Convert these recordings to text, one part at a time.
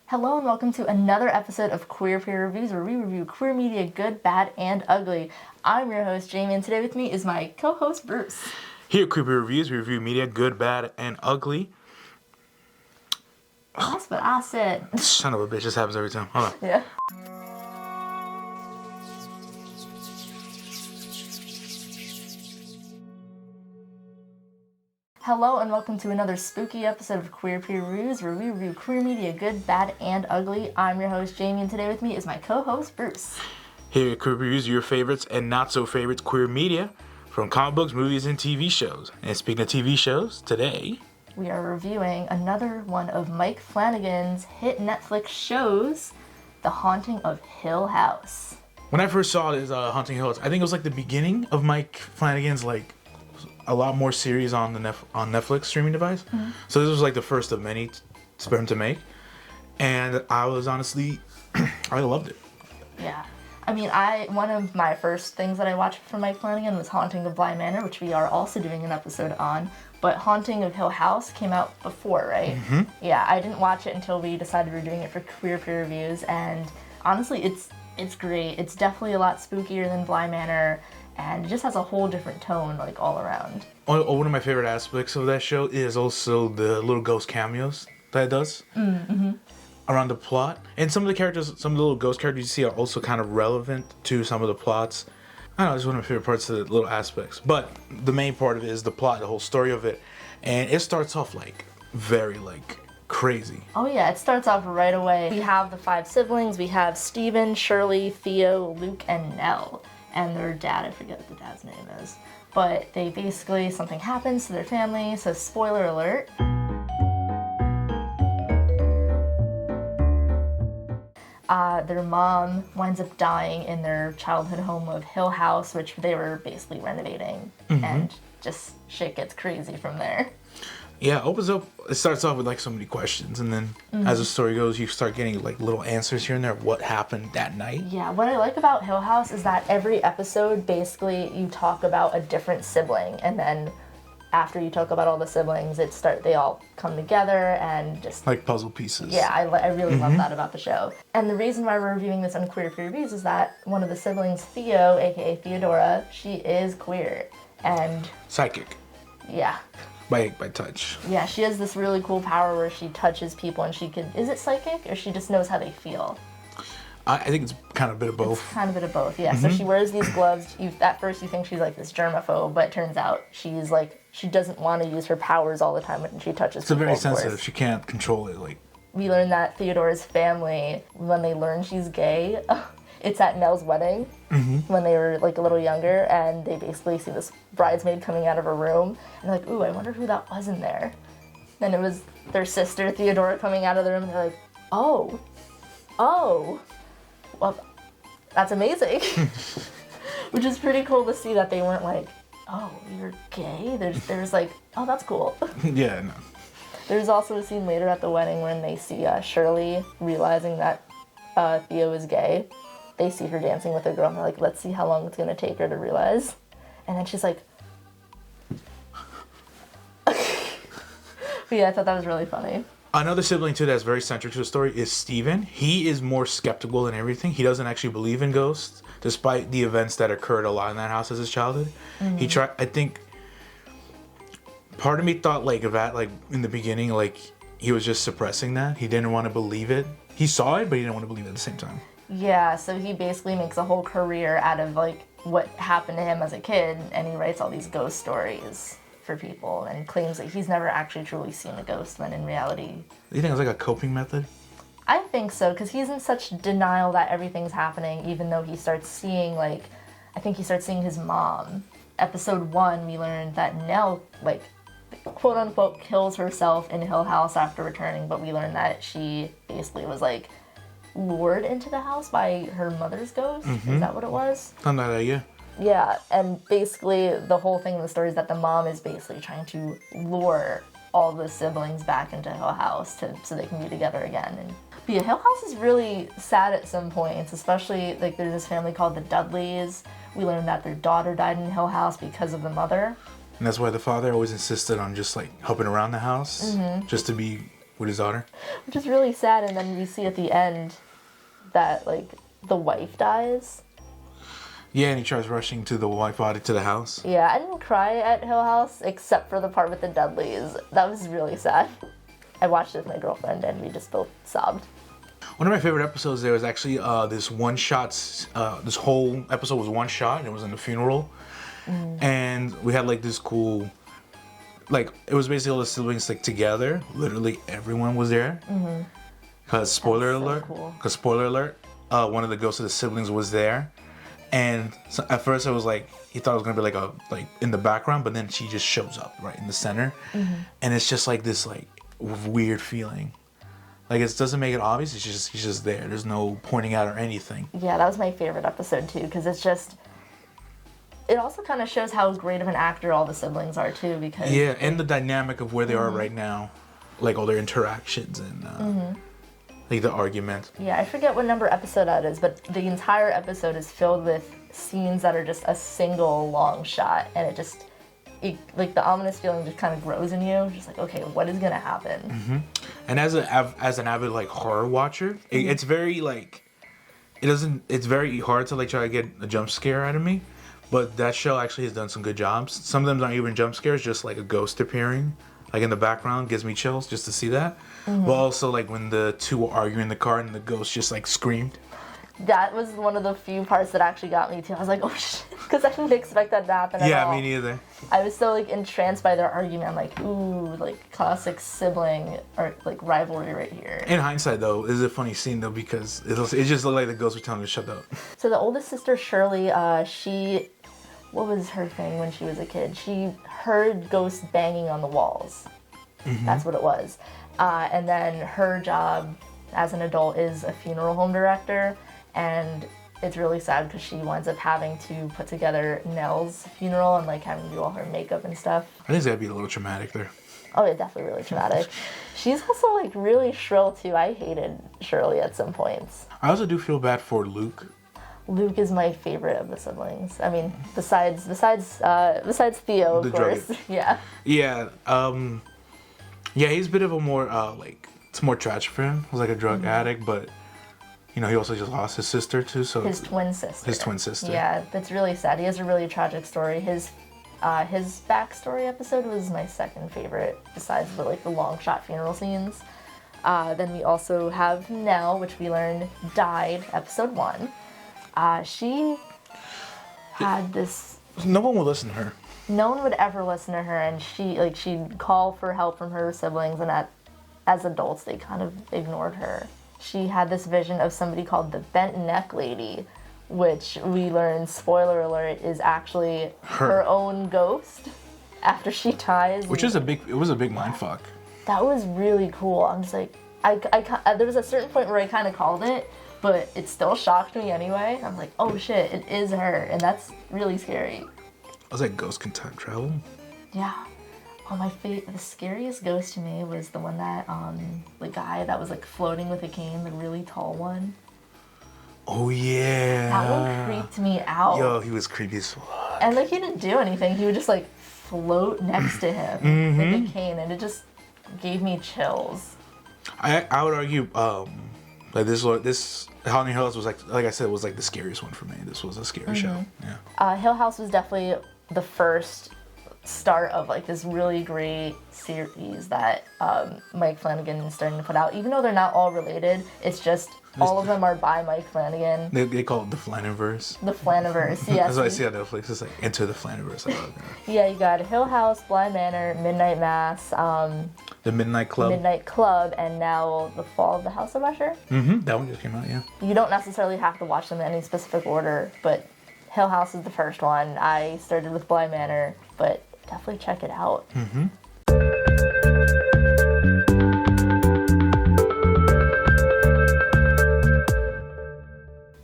Hello and welcome to another episode of Queer Peer Reviews, where we review queer media good, bad, and ugly. I'm your host, Jamie, and today with me is my co-host, Bruce. Here at Queer Peer Reviews, we review media good, bad, and ugly. That's what I said. Son of a bitch, this happens every time. Hold on. Yeah. Hello and welcome to another spooky episode of Queer Peer Reviews, where we review queer media good, bad, and ugly. I'm your host, Jamie, and today with me is my co-host, Bruce. Here at Queer Peer Reviews, your favorites and not so favorites queer media from comic books, movies, and TV shows. And speaking of TV shows, today we are reviewing another one of Mike Flanagan's hit Netflix shows, The Haunting of Hill House. When I first saw this Haunting Hill House, I think it was like the beginning of Mike Flanagan's a lot more series on the on Netflix streaming device. Mm-hmm. So this was like the first of many for him to make, and I was honestly, I loved it. Yeah, I mean, one of my first things that I watched from Mike Flanagan was Haunting of Bly Manor, which we are also doing an episode on. But Haunting of Hill House came out before, right? Mm-hmm. Yeah, I didn't watch it until we decided we were doing it for Queer Peer Reviews, and honestly, it's great. It's definitely a lot spookier than Bly Manor. And it just has a whole different tone, like, all around. One of my favorite aspects of that show is also the little ghost cameos that it does around the plot. And some of the characters, some of the little ghost characters you see are also kind of relevant to some of the plots. I don't know, it's one of my favorite parts of the little aspects. But the main part of it is the plot, the whole story of it. And it starts off, very, crazy. Oh, yeah, it starts off right away. We have the 5 siblings. We have Steven, Shirley, Theo, Luke, and Nell. And their dad, I forget what the dad's name is. But they basically, something happens to their family, so spoiler alert. Their mom winds up dying in their childhood home of Hill House, which they were basically renovating. Mm-hmm. And just shit gets crazy from there. Yeah, it starts off with so many questions, and then as the story goes, you start getting little answers here and there of what happened that night. Yeah, what I like about Hill House is that every episode, basically, you talk about a different sibling, and then after you talk about all the siblings, they all come together and just... like puzzle pieces. Yeah, I really love that about the show. And the reason why we're reviewing this on Queer Peer Reviews is that one of the siblings, Theo, aka Theodora, she is queer, and... psychic. Yeah. By touch. Yeah, she has this really cool power where she touches people and she can... Is it psychic or she just knows how they feel? I think it's kind of a bit of both. It's kind of a bit of both, yeah. Mm-hmm. So she wears these gloves. At first you think she's this germaphobe, but it turns out she's she doesn't want to use her powers all the time when she touches people. It's very sensitive. She can't control it. We learn that Theodora's family, when they learn she's gay... It's at Nell's wedding when they were a little younger, and they basically see this bridesmaid coming out of her room, and they're ooh, I wonder who that was in there. Then it was their sister Theodora coming out of the room, and they're oh, well, that's amazing. Which is pretty cool to see that they weren't oh, you're gay? There's oh, that's cool. Yeah, no. There's also a scene later at the wedding when they see Shirley realizing that Theo is gay. They see her dancing with a girl, and they're let's see how long it's going to take her to realize. And then she's but yeah, I thought that was really funny. Another sibling, too, that's very central to the story is Steven. He is more skeptical than everything. He doesn't actually believe in ghosts, despite the events that occurred a lot in that house as his childhood. Mm-hmm. I think, part of me thought, in the beginning, he was just suppressing that. He didn't want to believe it. He saw it, but he didn't want to believe it at the same time. Yeah, so he basically makes a whole career out of what happened to him as a kid, and he writes all these ghost stories for people and claims that he's never actually truly seen a ghost, when in reality... You think it's a coping method? I think so, because he's in such denial that everything's happening, even though he starts seeing, I think he starts seeing his mom. Episode 1, we learned that Nell, quote-unquote, kills herself in Hill House after returning, but we learned that she basically was, lured into the house by her mother's ghost. Mm-hmm. Is that what it was? Something like that, yeah. Yeah, and basically the whole thing in the story is that the mom is basically trying to lure all the siblings back into Hill House so they can be together again. But yeah, Hill House is really sad at some points, especially there's this family called the Dudleys. We learned that their daughter died in Hill House because of the mother. And that's why the father always insisted on just helping around the house, just to be with his daughter. Which is really sad, and then we see at the end that, like, the wife dies. Yeah, and he tries rushing to the wife body to the house. Yeah, I didn't cry at Hill House, except for the part with the Dudleys. That was really sad. I watched it with my girlfriend, and we just both sobbed. One of my favorite episodes there was actually this one shot. This whole episode was one shot, and it was in the funeral. And we had like this cool, like it was basically all the siblings like together. Literally everyone was there. Cause spoiler alert. Cause spoiler alert. One of the ghosts of the siblings was there, and so at first I was like, he thought it was gonna be like in the background, but then she just shows up right in the center, and it's just like this like weird feeling. Like, it doesn't make it obvious, he's just there. There's no pointing out or anything. Yeah, that was my favorite episode, too, because it's just... It also kind of shows how great of an actor all the siblings are, too, because... Yeah, and the dynamic of where they are right now. Like, all their interactions and, like, the argument. Yeah, I forget what number episode that is, but the entire episode is filled with scenes that are just a single long shot, and it just... like, the ominous feeling just kind of grows in you. Just like, okay, what is gonna happen? And as an avid like horror watcher, it's very like it's very hard to like try to get a jump scare out of me, but that show actually has done some good jobs. Some of them aren't even jump scares, just like a ghost appearing like in the background gives me chills just to see that. But also like when the two were arguing in the car and the ghost just like screamed. That was one of the few parts that actually got me too. I was like, oh shit, because I didn't expect that to happen at all. Yeah, me neither. I was so like entranced by their argument. I'm like, ooh, like classic sibling or like rivalry right here. In hindsight, though, it's a funny scene though because it just looked like the ghost were telling her to shut up. So the oldest sister Shirley, what was her thing when she was a kid? She heard ghosts banging on the walls. That's what it was. And then her job as an adult is a funeral home director. And it's really sad because she winds up having to put together Nell's funeral and like having to do all her makeup and stuff. I think it's gotta be a little traumatic there. Oh yeah, definitely really traumatic. She's also like really shrill too. I hated Shirley at some points. I also do feel bad for Luke. Luke is my favorite of the siblings. I mean, besides Theo, of course. Yeah. Yeah. Yeah, he's a bit of a more like it's more tragic for him. He's like a drug addict, but. You know, he also just lost his sister too, so his twin sister. His twin sister. Yeah, that's really sad. He has a really tragic story. His backstory episode was my second favorite, besides the like the long shot funeral scenes. Then we also have Nell, which we learned died episode 1. She had this. No one would listen to her. No one would ever listen to her, and she'd call for help from her siblings, and as adults they kind of ignored her. She had this vision of somebody called the Bent Neck Lady, which we learned, spoiler alert, is actually her own ghost after she dies. Which is it was a big mindfuck. That was really cool. I'm just like, there was a certain point where I kind of called it, but it still shocked me anyway. I'm like, oh shit, it is her, and that's really scary. I was like, ghosts can time travel? Yeah. Oh, the scariest ghost to me was the one that, the guy that was like floating with a cane, the really tall one. Oh yeah. That one creeped me out. Yo, he was creepy as fuck. And like he didn't do anything. He would just like float next to him with a cane, and it just gave me chills. I would argue, like this Hotline Hill House was like I said, was like the scariest one for me. This was a scary show. Yeah. Hill House was definitely the first start of like this really great series that Mike Flanagan is starting to put out. Even though they're not all related, it's just all of them are by Mike Flanagan. They call it the Flaniverse. The Flaniverse, yes. That's what I see on Netflix. It's like Enter the Flaniverse. Yeah, you got Hill House, Bly Manor, Midnight Mass, the Midnight Club, and now The Fall of the House of Usher. That one just came out, yeah. You don't necessarily have to watch them in any specific order, but Hill House is the first one. I started with Bly Manor, but definitely check it out.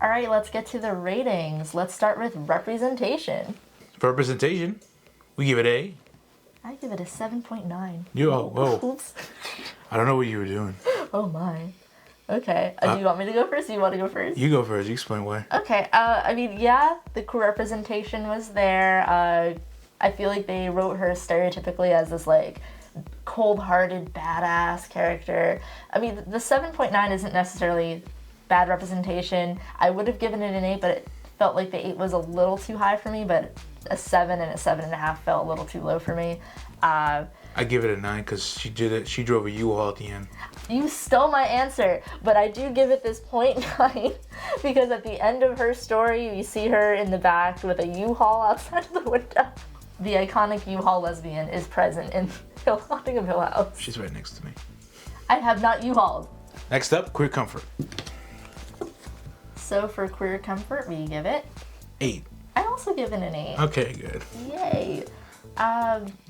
All right, let's get to the ratings. Let's start with representation. For representation, we give it a. I give it a 7.9. Oops. I don't know what you were doing. Oh my. Okay. Do you want me to go first? Do you want to go first? You go first. You explain why. Okay. I mean, yeah, the queer representation was there. I feel like they wrote her stereotypically as this like cold-hearted, badass character. I mean, the 7.9 isn't necessarily bad representation. I would have given it an 8, but it felt like the 8 was a little too high for me, but a 7 and a 7.5 felt a little too low for me. I give it a 9 because she drove a U-Haul at the end. You stole my answer, but I do give it this 0.9 because at the end of her story, we see her in the back with a U-Haul outside of the window. The iconic U-Haul lesbian is present in Haunting of Hill House. She's right next to me. I have not U-Hauled. Next up, Queer Comfort. So for Queer Comfort, we give it 8. I also give it an 8. Okay, good. Yay.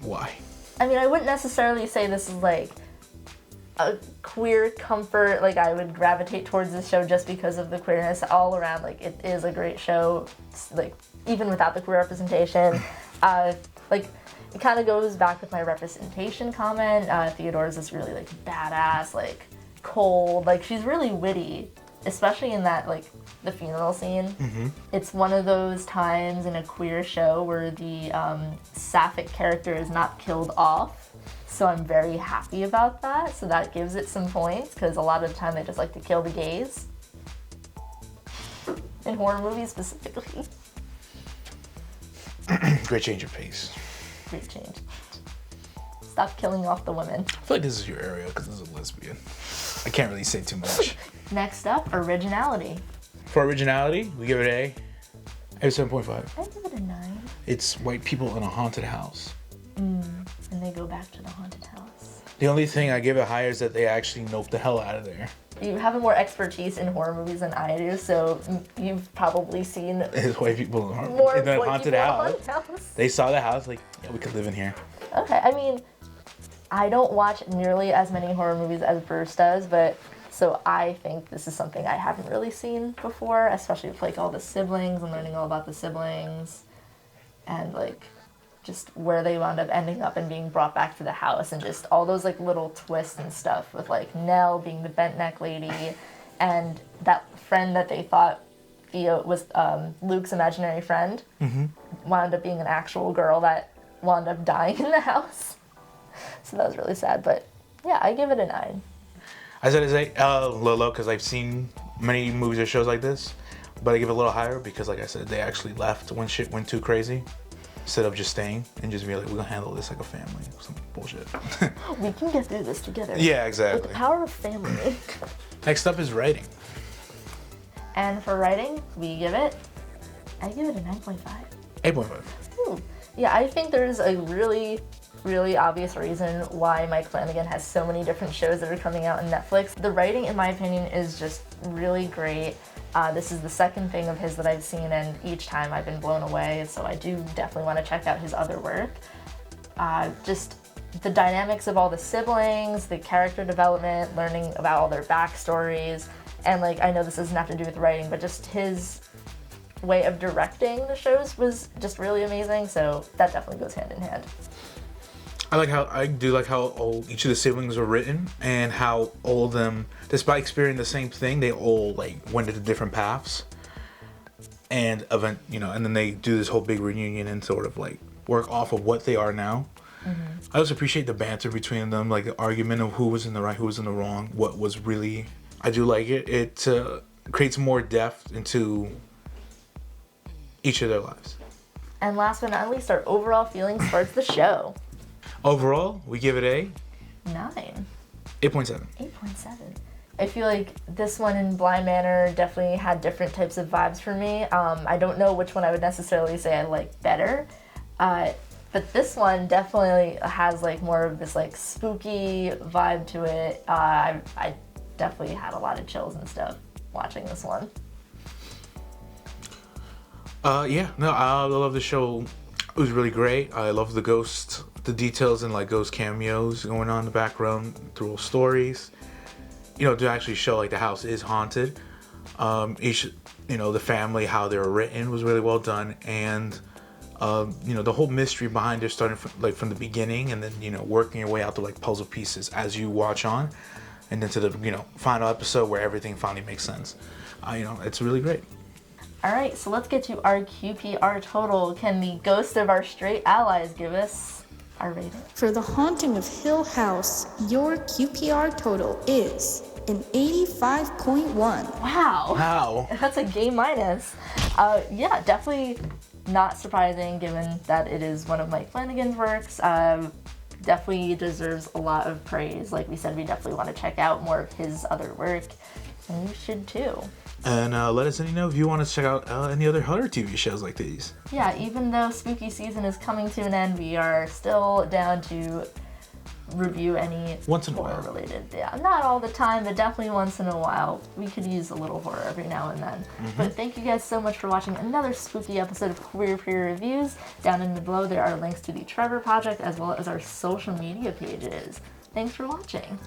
Why? I mean, I wouldn't necessarily say this is like a queer comfort, like I would gravitate towards this show just because of the queerness all around. Like, it is a great show, like even without the queer representation. Like, it kind of goes back with my representation comment. Theodore's is really like badass, like cold, like she's really witty, especially in that like the funeral scene. Mm-hmm. It's one of those times in a queer show where the sapphic character is not killed off. So I'm very happy about that. So that gives it some points because a lot of the time they just like to kill the gays. In horror movies specifically. Great change of pace. Great change. Stop killing off the women. I feel like this is your area because this is a lesbian. I can't really say too much. Next up, Originality. For Originality, we give it a 7.5. I give it a 9. It's white people in a haunted house. And they go back to the haunted house. The only thing I give it higher is that they actually nope the hell out of there. You have more expertise in horror movies than I do, so you've probably seen It's white people in more the white haunted people house. in the haunted house. They saw the house, like, yeah, we could live in here. Okay, I mean, I don't watch nearly as many horror movies as Bruce does, but so I think this is something I haven't really seen before, especially with like all the siblings and learning all about the siblings and like just where they wound up ending up and being brought back to the house and just all those like little twists and stuff with like Nell being the bent neck lady and that friend that they thought Theo was Luke's imaginary friend wound up being an actual girl that wound up dying in the house. So that was really sad, but yeah, I give it a 9. I said it's a little low because I've seen many movies or shows like this, but I give it a little higher because, like I said, they actually left when shit went too crazy instead of just staying and just be like, we're gonna handle this like a family. Some bullshit. We can get through this together. Yeah, exactly. With the power of family. Next up is writing. And for writing, I give it a 9.5. 8.5. Yeah, I think there's a really obvious reason why Mike Flanagan has so many different shows that are coming out on Netflix. The writing, in my opinion, is just really great. This is the second thing of his that I've seen, and each time I've been blown away, so I do definitely want to check out his other work. Just the dynamics of all the siblings, the character development, learning about all their backstories, and like, I know this doesn't have to do with writing, but just his way of directing the shows was just really amazing, so that definitely goes hand in hand. I do like how all each of the siblings were written and how all of them, despite experiencing the same thing, they all like went into different paths and and then they do this whole big reunion and sort of like work off of what they are now. I also appreciate the banter between them, like the argument of who was in the right, who was in the wrong, what was really. I do like it. It creates more depth into each of their lives. And last but not least, our overall feelings towards the show. Overall, we give it a 9. 8.7. 8.7. I feel like this one in Blind Manor definitely had different types of vibes for me. I don't know which one I would necessarily say I like better, but this one definitely has like more of this like spooky vibe to it. I definitely had a lot of chills and stuff watching this one. I love the show. It was really great. I love the details and like ghost cameos going on in the background through all stories. To actually show like the house is haunted. The family, how they were written was really well done, and the whole mystery behind it starting from the beginning, and then working your way out to like puzzle pieces as you watch on, and then to the final episode where everything finally makes sense. It's really great. All right, so let's get to our QPR total. Can the ghost of our straight allies give us Our rating. For The Haunting of Hill House, your QPR total is an 85.1. Wow. Wow. That's a game minus. Yeah, definitely not surprising given that it is one of Mike Flanagan's works. Definitely deserves a lot of praise. Like we said, we definitely want to check out more of his other work, and you should too. And let us know if you want to check out any other horror TV shows like these. Yeah, even though spooky season is coming to an end, we are still down to review any Once in a horror while. related. Yeah, not all the time, but definitely once in a while. We could use a little horror every now and then. But thank you guys so much for watching another spooky episode of Queer Peer Reviews. Down in the below there are links to the Trevor Project as well as our social media pages. Thanks for watching.